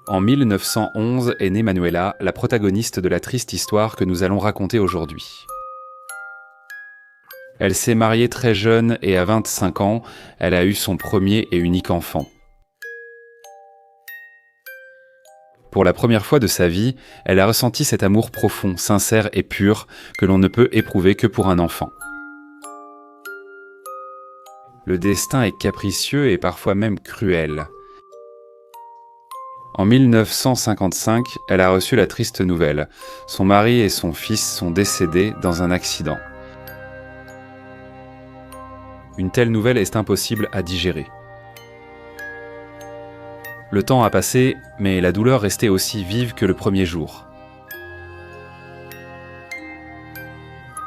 En 1911 est née Manuela, la protagoniste de la triste histoire que nous allons raconter aujourd'hui. Elle s'est mariée très jeune et à 25 ans, elle a eu son premier et unique enfant. Pour la première fois de sa vie, elle a ressenti cet amour profond, sincère et pur que l'on ne peut éprouver que pour un enfant. Le destin est capricieux et parfois même cruel. En 1955, elle a reçu la triste nouvelle. Son mari et son fils sont décédés dans un accident. Une telle nouvelle est impossible à digérer. Le temps a passé, mais la douleur restait aussi vive que le premier jour.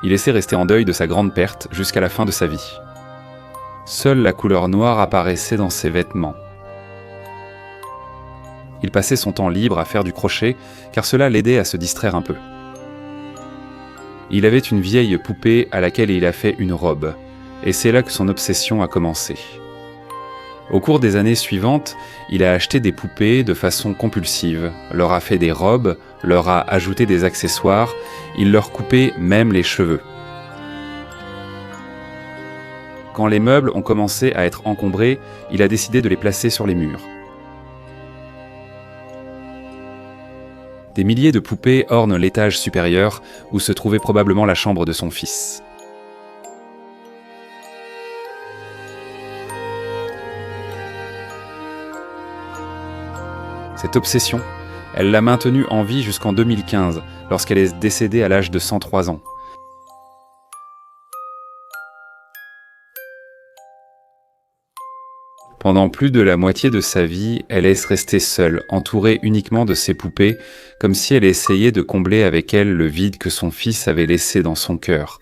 Il essaie rester en deuil de sa grande perte jusqu'à la fin de sa vie. Seule la couleur noire apparaissait dans ses vêtements. Il passait son temps libre à faire du crochet, car cela l'aidait à se distraire un peu. Il avait une vieille poupée à laquelle il a fait une robe, et c'est là que son obsession a commencé. Au cours des années suivantes, il a acheté des poupées de façon compulsive, leur a fait des robes, leur a ajouté des accessoires, il leur coupait même les cheveux. Quand les meubles ont commencé à être encombrés, il a décidé de les placer sur les murs. Des milliers de poupées ornent l'étage supérieur, où se trouvait probablement la chambre de son fils. Cette obsession, elle l'a maintenue en vie jusqu'en 2015, lorsqu'elle est décédée à l'âge de 103 ans. Pendant plus de la moitié de sa vie, elle est restée seule, entourée uniquement de ses poupées, comme si elle essayait de combler avec elles le vide que son fils avait laissé dans son cœur.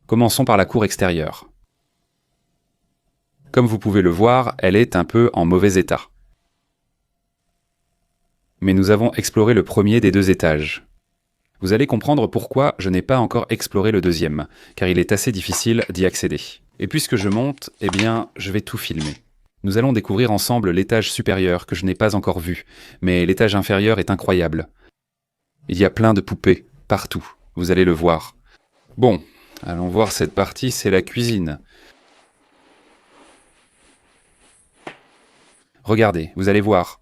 Commençons par la cour extérieure. Comme vous pouvez le voir, elle est un peu en mauvais état. Mais nous avons exploré le premier des 2 étages. Vous allez comprendre pourquoi je n'ai pas encore exploré le deuxième, car il est assez difficile d'y accéder. Et puisque je monte, eh bien, je vais tout filmer. Nous allons découvrir ensemble l'étage supérieur que je n'ai pas encore vu, mais l'étage inférieur est incroyable. Il y a plein de poupées, partout, vous allez le voir. Bon, allons voir cette partie, c'est la cuisine. Regardez, vous allez voir.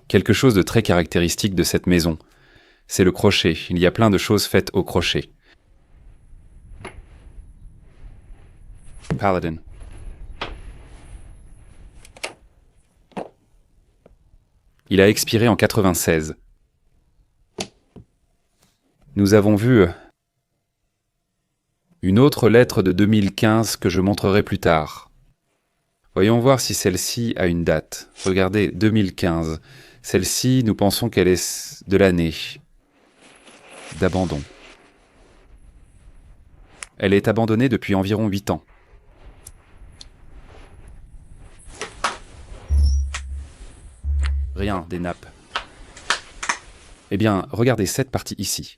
Quelque chose de très caractéristique de cette maison. C'est le crochet, il y a plein de choses faites au crochet. Paladin. Il a expiré en 96. Nous avons vu une autre lettre de 2015 que je montrerai plus tard. Voyons voir si celle-ci a une date. Regardez, 2015. Celle-ci, nous pensons qu'elle est de l'année d'abandon. Elle est abandonnée depuis environ 8 ans. Rien, des nappes. Eh bien, regardez cette partie ici.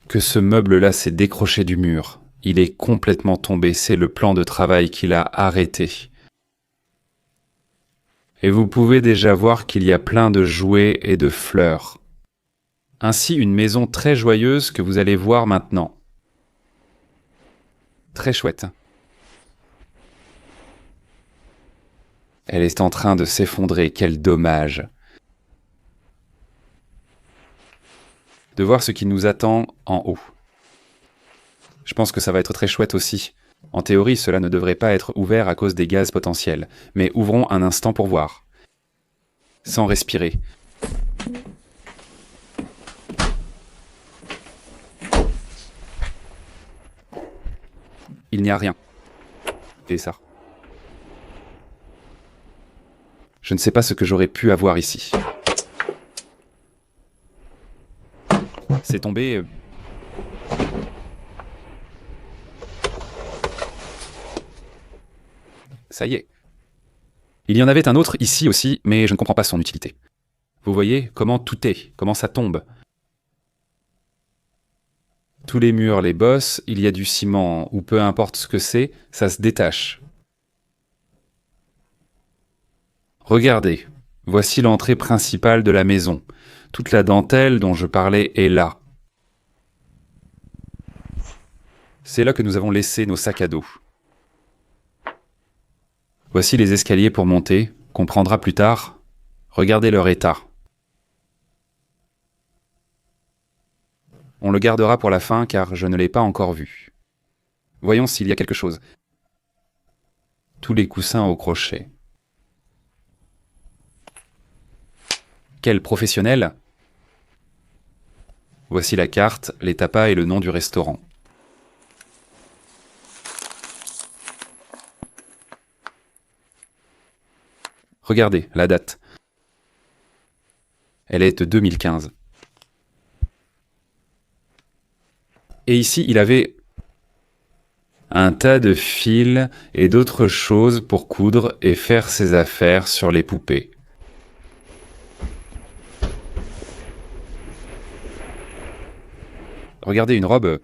Que ce meuble-là s'est décroché du mur. Il est complètement tombé, c'est le plan de travail qui l'a arrêté. Et vous pouvez déjà voir qu'il y a plein de jouets et de fleurs. Ainsi une maison très joyeuse que vous allez voir maintenant. Très chouette. Elle est en train de s'effondrer, quel dommage. De voir ce qui nous attend en haut. Je pense que ça va être très chouette aussi. En théorie, cela ne devrait pas être ouvert à cause des gaz potentiels, mais ouvrons un instant pour voir. Sans respirer. Il n'y a rien. Et ça. Je ne sais pas ce que j'aurais pu avoir ici. C'est tombé Ça y est. Il y en avait un autre ici aussi, mais je ne comprends pas son utilité. Vous voyez comment tout est, comment ça tombe. Tous les murs, les bosses, il y a du ciment, ou peu importe ce que c'est, ça se détache. Regardez, voici l'entrée principale de la maison. Toute la dentelle dont je parlais est là. C'est là que nous avons laissé nos sacs à dos. Voici les escaliers pour monter, qu'on prendra plus tard. Regardez leur état. On le gardera pour la fin car je ne l'ai pas encore vu. Voyons s'il y a quelque chose. Tous les coussins au crochet. Quel professionnel! Voici la carte, les tapas et le nom du restaurant. Regardez, la date. Elle est de 2015. Et ici, il avait un tas de fils et d'autres choses pour coudre et faire ses affaires sur les poupées. Regardez une robe.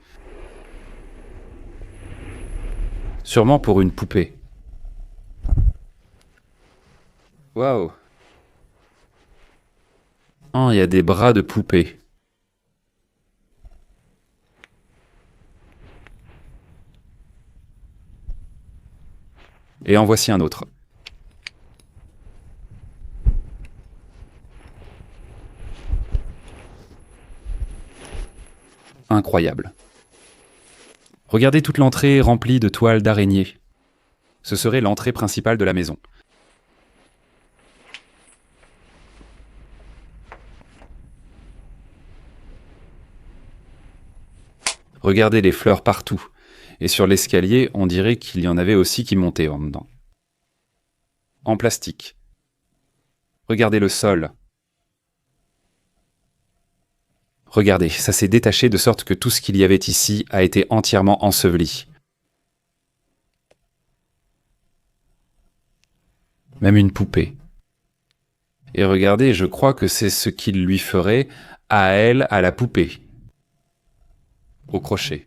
Sûrement pour une poupée. Waouh! Oh, il y a des bras de poupée. Et en voici un autre. Incroyable. Regardez toute l'entrée remplie de toiles d'araignée. Ce serait l'entrée principale de la maison. Regardez les fleurs partout. Et sur l'escalier, on dirait qu'il y en avait aussi qui montaient en dedans. En plastique. Regardez le sol. Regardez, ça s'est détaché de sorte que tout ce qu'il y avait ici a été entièrement enseveli. Même une poupée. Et regardez, je crois que c'est ce qu'il lui ferait à elle, à la poupée. Au crochet.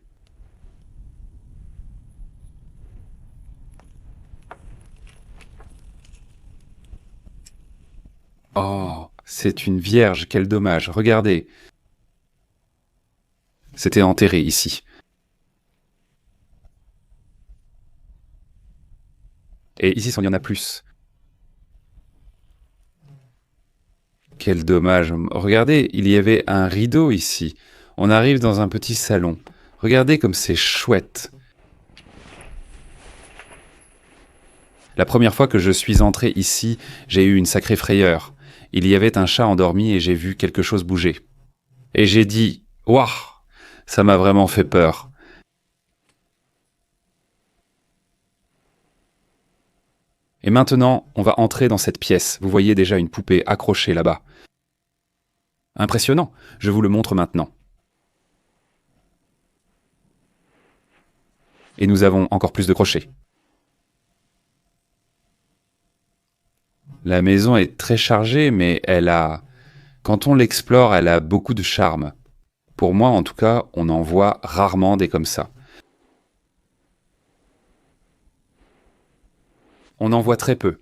Oh, c'est une vierge, quel dommage, regardez. C'était enterré ici. Et ici, il y en a plus. Quel dommage. Regardez, il y avait un rideau ici. On arrive dans un petit salon. Regardez comme c'est chouette. La première fois que je suis entré ici, j'ai eu une sacrée frayeur. Il y avait un chat endormi et j'ai vu quelque chose bouger. Et j'ai dit « Waouh !» Ça m'a vraiment fait peur. Et maintenant, on va entrer dans cette pièce. Vous voyez déjà une poupée accrochée là-bas. Impressionnant, je vous le montre maintenant. Et nous avons encore plus de crochets. La maison est très chargée, mais quand on l'explore, elle a beaucoup de charme. Pour moi, en tout cas, on en voit rarement des comme ça. On en voit très peu.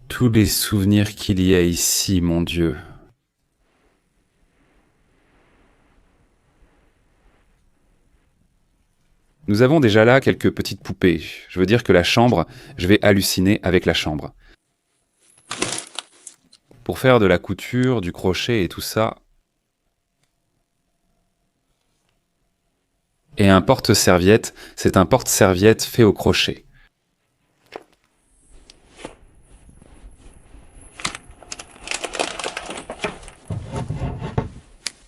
Tous les souvenirs qu'il y a ici, mon Dieu. Nous avons déjà là quelques petites poupées. Je veux dire que la chambre, je vais halluciner avec la chambre. Pour faire de la couture, du crochet et tout ça. Et un porte-serviette, c'est un porte-serviette fait au crochet.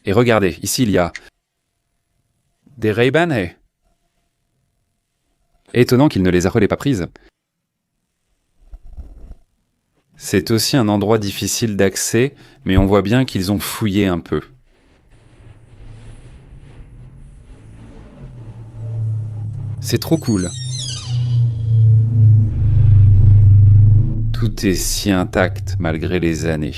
Et regardez, ici il y a des Ray-Ban. Étonnant qu'il ne les a pas prises. C'est aussi un endroit difficile d'accès, mais on voit bien qu'ils ont fouillé un peu. C'est trop cool. Tout est si intact malgré les années.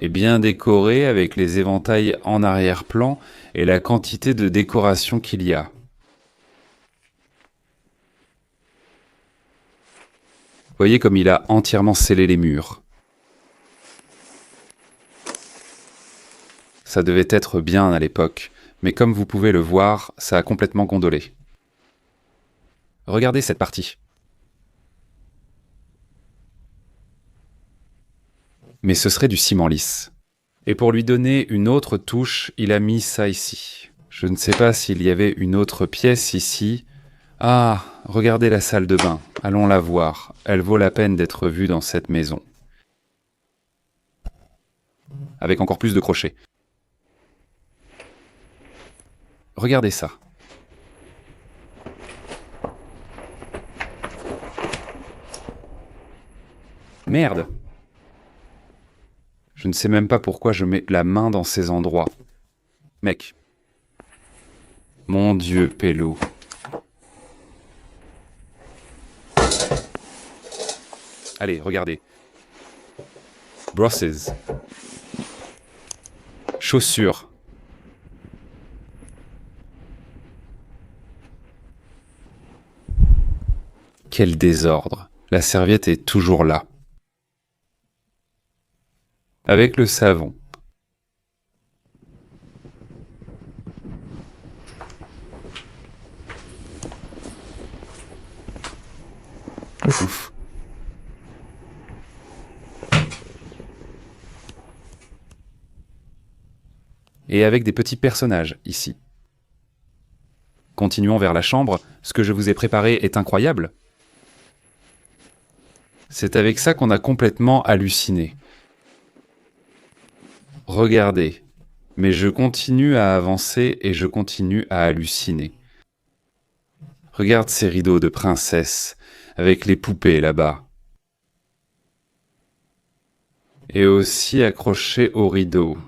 Et bien décoré avec les éventails en arrière-plan et la quantité de décoration qu'il y a. Voyez comme il a entièrement scellé les murs. Ça devait être bien à l'époque, mais comme vous pouvez le voir, ça a complètement gondolé. Regardez cette partie. Mais ce serait du ciment lisse. Et pour lui donner une autre touche, il a mis ça ici. Je ne sais pas s'il y avait une autre pièce ici. Ah, regardez la salle de bain. Allons la voir. Elle vaut la peine d'être vue dans cette maison. Avec encore plus de crochets. Regardez ça. Merde! Je ne sais même pas pourquoi je mets la main dans ces endroits. Mec. Mon Dieu, Pélo. Allez, regardez. Brosses. Chaussures. Quel désordre. La serviette est toujours là. Avec le savon. Ouf. Et avec des petits personnages ici. Continuons vers la chambre. Ce que je vous ai préparé est incroyable. C'est avec ça qu'on a complètement halluciné. Regardez. Mais je continue à avancer et je continue à halluciner. Regarde ces rideaux de princesse, avec les poupées là-bas. Et aussi accrochés aux rideaux.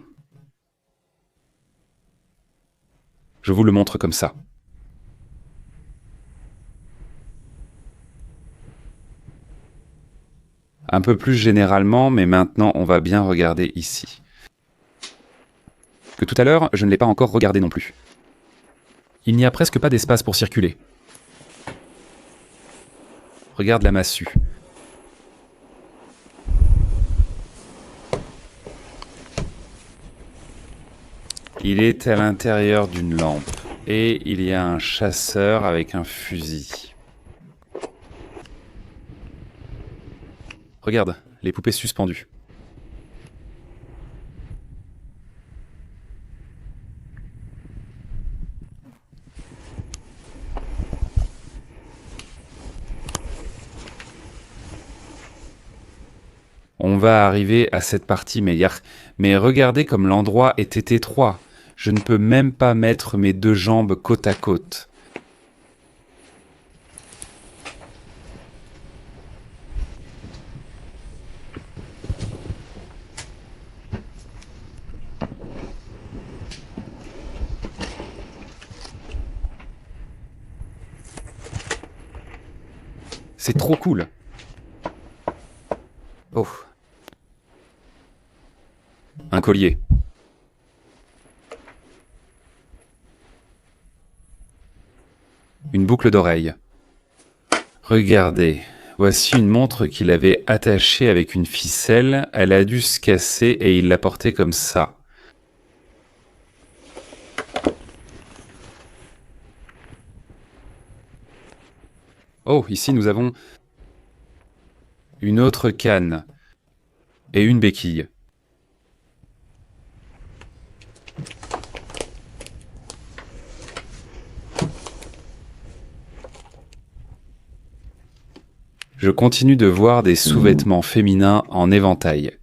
Je vous le montre comme ça. Un peu plus généralement, mais maintenant on va bien regarder ici. Que tout à l'heure, je ne l'ai pas encore regardé non plus. Il n'y a presque pas d'espace pour circuler. Regarde la massue. Il est à l'intérieur d'une lampe. Et il y a un chasseur avec un fusil. Regarde, les poupées suspendues. On va arriver à cette partie meilleure. Mais regardez comme l'endroit était étroit. Je ne peux même pas mettre mes deux jambes côte à côte. C'est trop cool. Oh. Un collier. Une boucle d'oreille. Regardez, voici une montre qu'il avait attachée avec une ficelle. Elle a dû se casser et il l'a portée comme ça. Oh, ici nous avons une autre canne et une béquille. Je continue de voir des sous-vêtements féminins en éventail.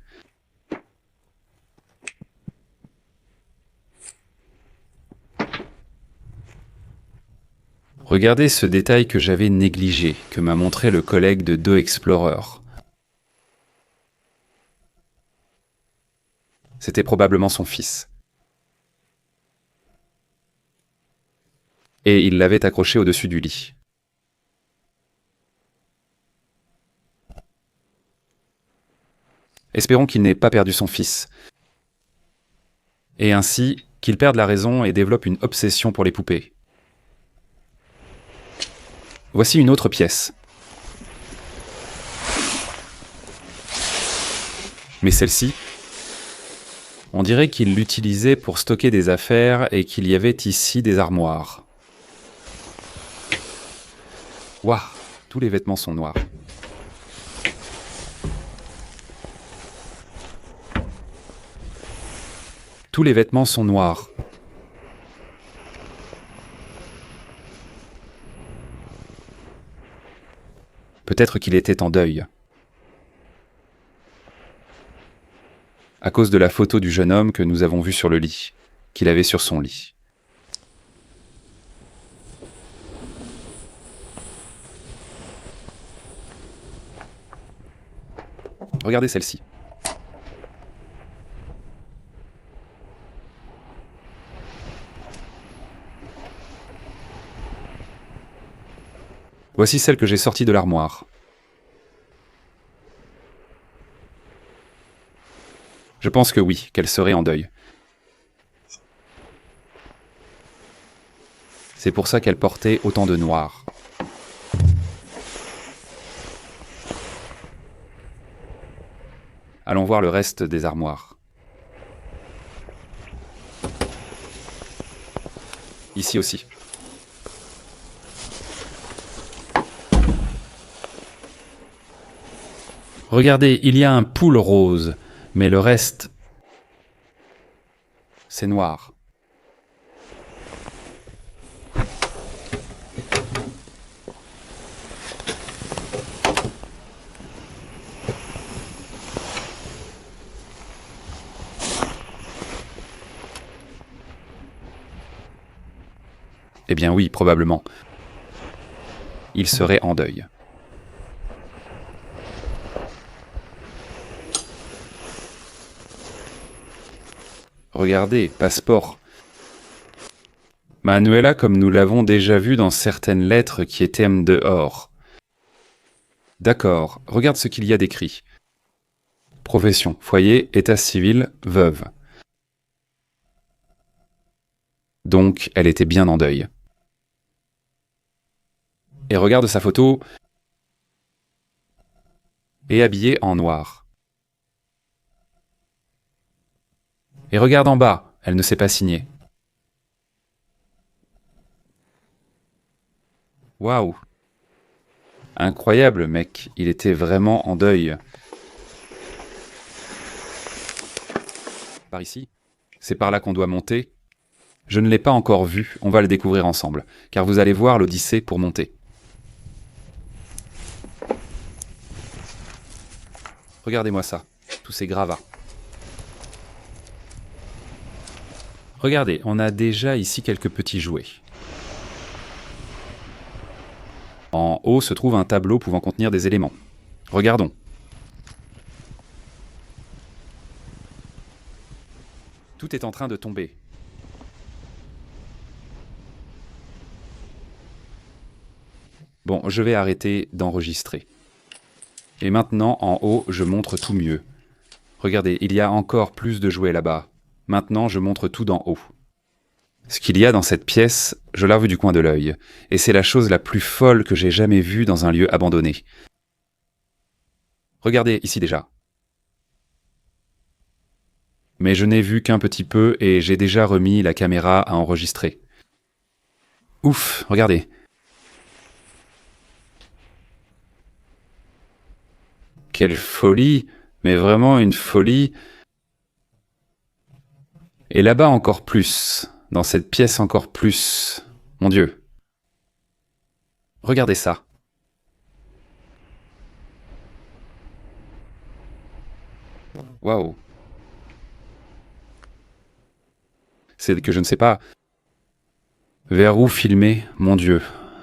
Regardez ce détail que j'avais négligé, que m'a montré le collègue de Do Explorer. C'était probablement son fils. et il l'avait accroché au-dessus du lit. Espérons qu'il n'ait pas perdu son fils. Et ainsi, qu'il perde la raison et développe une obsession pour les poupées. Voici une autre pièce. Mais celle-ci, on dirait qu'il l'utilisait pour stocker des affaires et qu'il y avait ici des armoires. Waouh, tous les vêtements sont noirs. Tous les vêtements sont noirs. Peut-être qu'il était en deuil. À cause de la photo du jeune homme que nous avons vu sur le lit, qu'il avait sur son lit. Regardez celle-ci. Voici celle que j'ai sortie de l'armoire. Je pense que oui, qu'elle serait en deuil. C'est pour ça qu'elle portait autant de noir. Allons voir le reste des armoires. Ici aussi. Regardez, il y a un poule rose, mais le reste, c'est noir. Eh bien oui, probablement. Il serait en deuil. Regardez, passeport. Manuela, comme nous l'avons déjà vu dans certaines lettres qui étaient dehors. D'accord, regarde ce qu'il y a d'écrit. Profession, foyer, état civil, veuve. Donc, elle était bien en deuil. Et regarde sa photo, et habillée en noir. Et regarde en bas, elle ne s'est pas signée. Waouh! Incroyable, mec, il était vraiment en deuil. Par ici? C'est par là qu'on doit monter? Je ne l'ai pas encore vu, on va le découvrir ensemble, car vous allez voir l'Odyssée pour monter. Regardez-moi ça, tous ces gravats. Regardez, on a déjà ici quelques petits jouets. En haut se trouve un tableau pouvant contenir des éléments. Regardons. Tout est en train de tomber. Bon, je vais arrêter d'enregistrer. Et maintenant, en haut, je montre tout mieux. Regardez, il y a encore plus de jouets là-bas. Maintenant, je montre tout d'en haut. Ce qu'il y a dans cette pièce, je l'ai vu du coin de l'œil, et c'est la chose la plus folle que j'ai jamais vue dans un lieu abandonné. Regardez ici déjà. Mais je n'ai vu qu'un petit peu et j'ai déjà remis la caméra à enregistrer. Ouf, regardez. Quelle folie, mais vraiment une folie. Et là-bas encore plus, dans cette pièce encore plus. Mon Dieu. Regardez ça. Waouh. C'est que je ne sais pas vers où filmer, mon Dieu.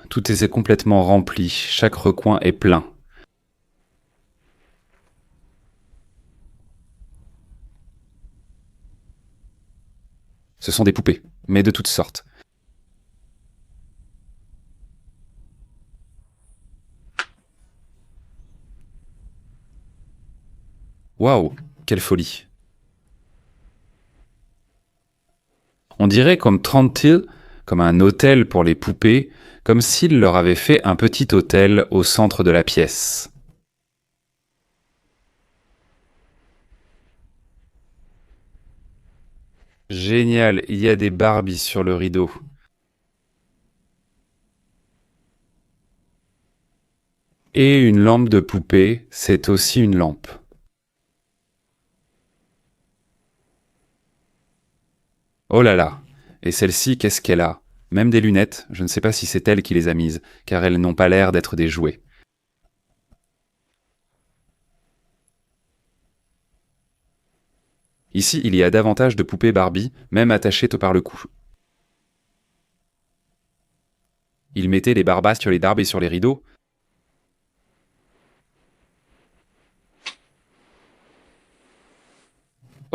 Tout est complètement rempli, chaque recoin est plein. Ce sont des poupées, mais de toutes sortes. Waouh, quelle folie. On dirait comme Trantil, comme un hôtel pour les poupées, comme s'il leur avait fait un petit hôtel au centre de la pièce. Génial, il y a des Barbies sur le rideau. Et une lampe de poupée, c'est aussi une lampe. Oh là là. Et celle-ci, qu'est-ce qu'elle a? Même des lunettes, je ne sais pas si c'est elle qui les a mises, car elles n'ont pas l'air d'être des jouets. Ici, il y a davantage de poupées Barbie, même attachées par le cou. Il mettait les Barbas sur les darbes et sur les rideaux.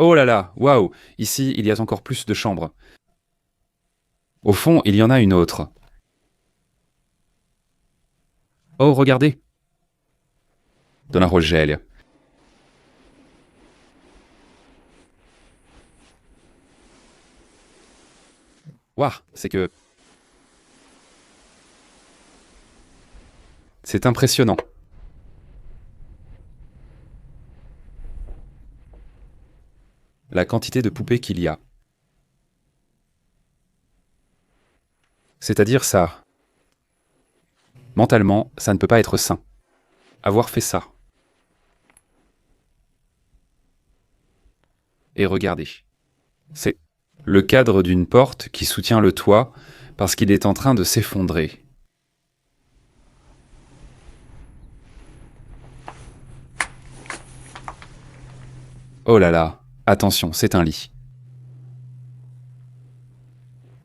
Oh là là, waouh. Ici, il y a encore plus de chambres. Au fond, il y en a une autre. Oh, regardez. Donna Rogelio. Waouh, c'est que... C'est impressionnant. La quantité de poupées qu'il y a. C'est-à-dire ça. Mentalement, ça ne peut pas être sain. Avoir fait ça. Et regardez. C'est le cadre d'une porte qui soutient le toit parce qu'il est en train de s'effondrer. Oh là là, attention, c'est un lit.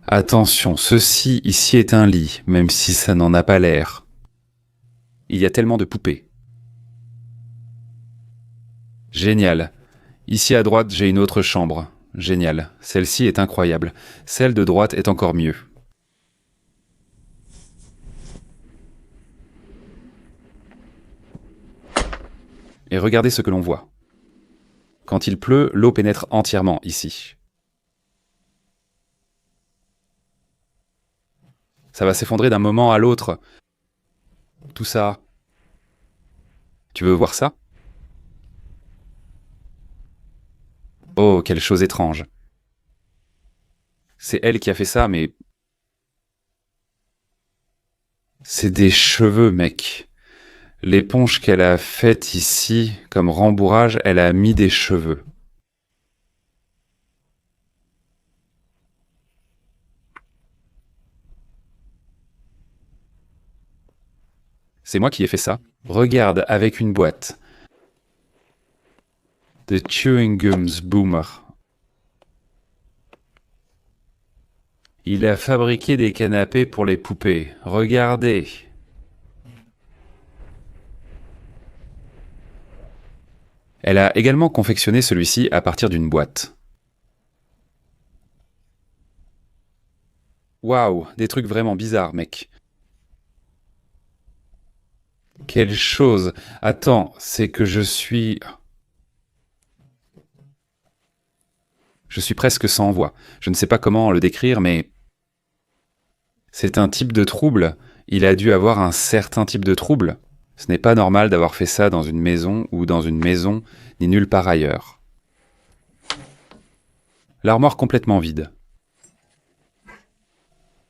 Attention, ceci ici est un lit, même si ça n'en a pas l'air. Il y a tellement de poupées. Génial. Ici à droite, j'ai une autre chambre. Génial. Celle-ci est incroyable. Celle de droite est encore mieux. Et regardez ce que l'on voit. Quand il pleut, l'eau pénètre entièrement ici. Ça va s'effondrer d'un moment à l'autre. Tout ça. Tu veux voir ça? Oh, quelle chose étrange. C'est elle qui a fait ça, mais... C'est des cheveux, mec. L'éponge qu'elle a faite ici, comme rembourrage, elle a mis des cheveux. C'est moi qui ai fait ça. Regarde, avec une boîte. The Chewing Gums Boomer. Il a fabriqué des canapés pour les poupées. Regardez. Elle a également confectionné celui-ci à partir d'une boîte. Waouh, des trucs vraiment bizarres, mec. Quelle chose. Attends, c'est que je suis... Je suis presque sans voix. Je ne sais pas comment le décrire, mais... C'est un type de trouble. Il a dû avoir un certain type de trouble. Ce n'est pas normal d'avoir fait ça dans une maison ou dans une maison, ni nulle part ailleurs. L'armoire complètement vide.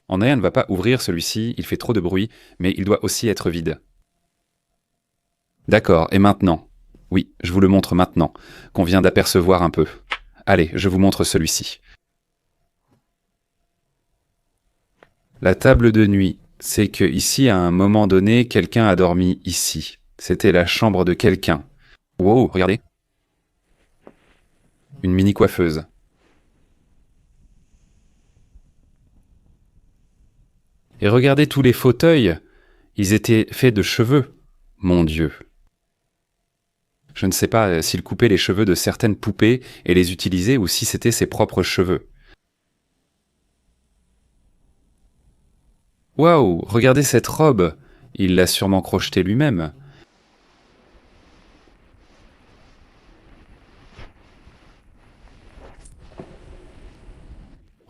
Andrea ne va pas ouvrir celui-ci, il fait trop de bruit, mais il doit aussi être vide. D'accord, et maintenant? Oui, je vous le montre maintenant, qu'on vient d'apercevoir un peu. Allez, je vous montre celui-ci. La table de nuit, c'est que ici, à un moment donné, quelqu'un a dormi ici. C'était la chambre de quelqu'un. Wow, regardez. Une mini coiffeuse. Et regardez tous les fauteuils. Ils étaient faits de cheveux. Mon Dieu. Je ne sais pas s'il coupait les cheveux de certaines poupées et les utilisait ou si c'était ses propres cheveux. Waouh, regardez cette robe. Il l'a sûrement crochetée lui-même.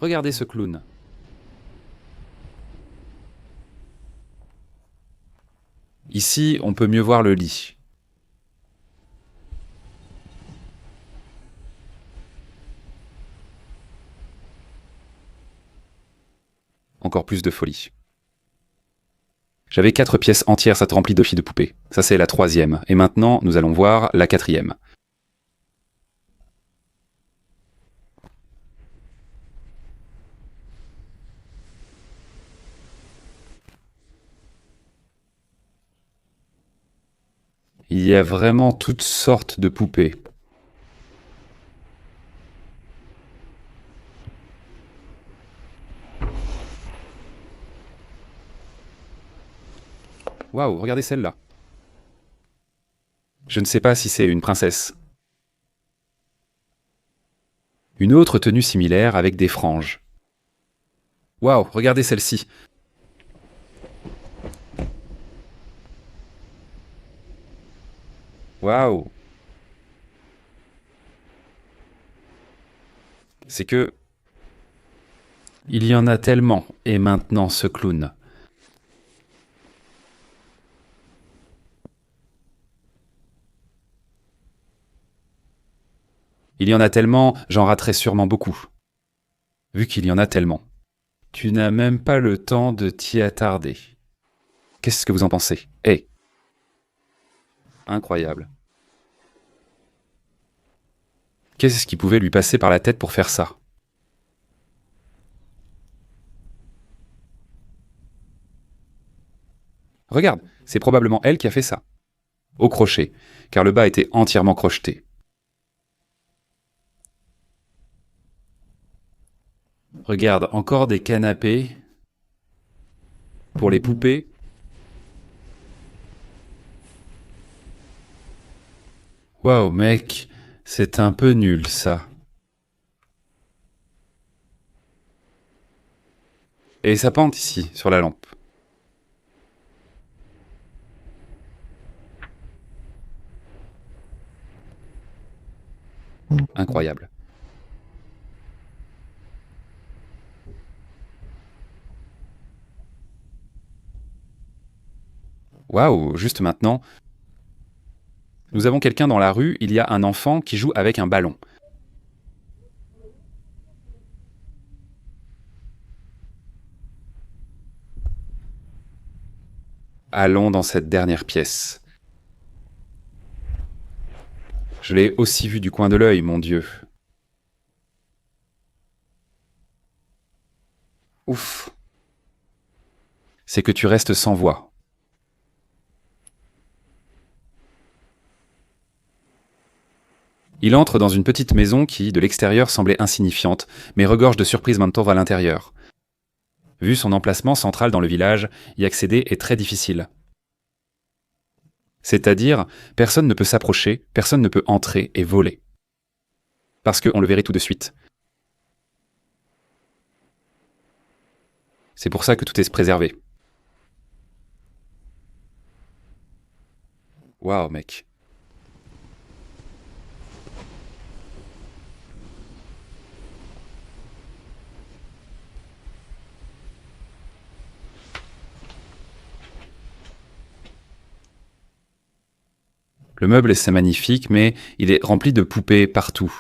Regardez ce clown. Ici, on peut mieux voir le lit. Encore plus de folie. J'avais 4 pièces entières, ça te remplit de filles de poupées. Ça, c'est la 3e. Et maintenant, nous allons voir la 4e. Il y a vraiment toutes sortes de poupées. Waouh, regardez celle-là. Je ne sais pas si c'est une princesse. Une autre tenue similaire avec des franges. Waouh, regardez celle-ci. Waouh. C'est que... il y en a tellement. Et maintenant, ce clown. Il y en a tellement, j'en raterai sûrement beaucoup. Vu qu'il y en a tellement. Tu n'as même pas le temps de t'y attarder. Qu'est-ce que vous en pensez? Hey. Incroyable. Qu'est-ce qui pouvait lui passer par la tête pour faire ça? Regarde, c'est probablement elle qui a fait ça. Au crochet, car le bas était entièrement crocheté. Regarde, encore des canapés pour les poupées. Waouh, mec, c'est un peu nul, ça. Et ça pente ici, sur la lampe. Incroyable. Waouh, juste maintenant, nous avons quelqu'un dans la rue, il y a un enfant qui joue avec un ballon. Allons dans cette dernière pièce. Je l'ai aussi vu du coin de l'œil, mon Dieu. Ouf. C'est que tu restes sans voix. Il entre dans une petite maison qui, de l'extérieur, semblait insignifiante, mais regorge de surprises Mantov à l'intérieur. Vu son emplacement central dans le village, y accéder est très difficile. C'est-à-dire, personne ne peut s'approcher, personne ne peut entrer et voler. Parce qu'on le verrait tout de suite. C'est pour ça que tout est préservé. Waouh, mec. Le meuble c'est magnifique, mais il est rempli de poupées partout.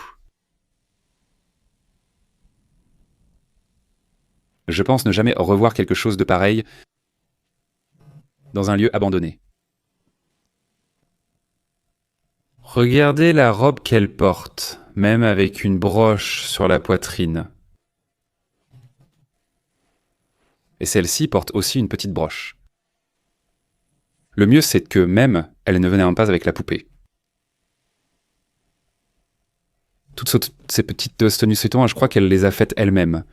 Je pense ne jamais revoir quelque chose de pareil dans un lieu abandonné. Regardez la robe qu'elle porte, même avec une broche sur la poitrine. Et celle-ci porte aussi une petite broche. Le mieux, c'est que même, elle ne venait pas avec la poupée. Toutes ces petites tenues suédoises, je crois qu'elle les a faites elle-même.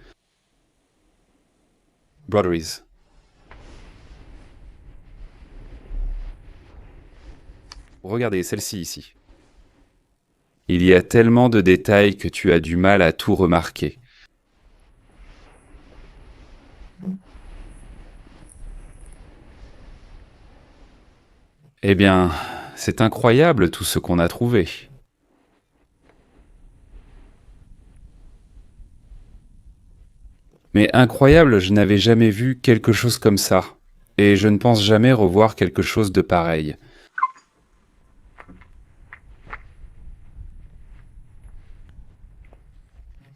Broderies. Regardez, celle-ci ici. Il y a tellement de détails que tu as du mal à tout remarquer. Eh bien, c'est incroyable tout ce qu'on a trouvé. Mais incroyable, je n'avais jamais vu quelque chose comme ça. Et je ne pense jamais revoir quelque chose de pareil.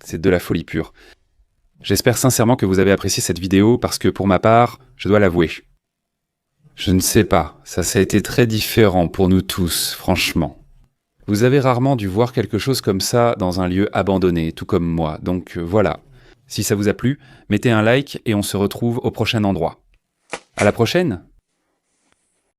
C'est de la folie pure. J'espère sincèrement que vous avez apprécié cette vidéo parce que pour ma part, je dois l'avouer. Je ne sais pas, ça a été très différent pour nous tous, franchement. Vous avez rarement dû voir quelque chose comme ça dans un lieu abandonné, tout comme moi, donc voilà. Si ça vous a plu, mettez un like et on se retrouve au prochain endroit. À la prochaine!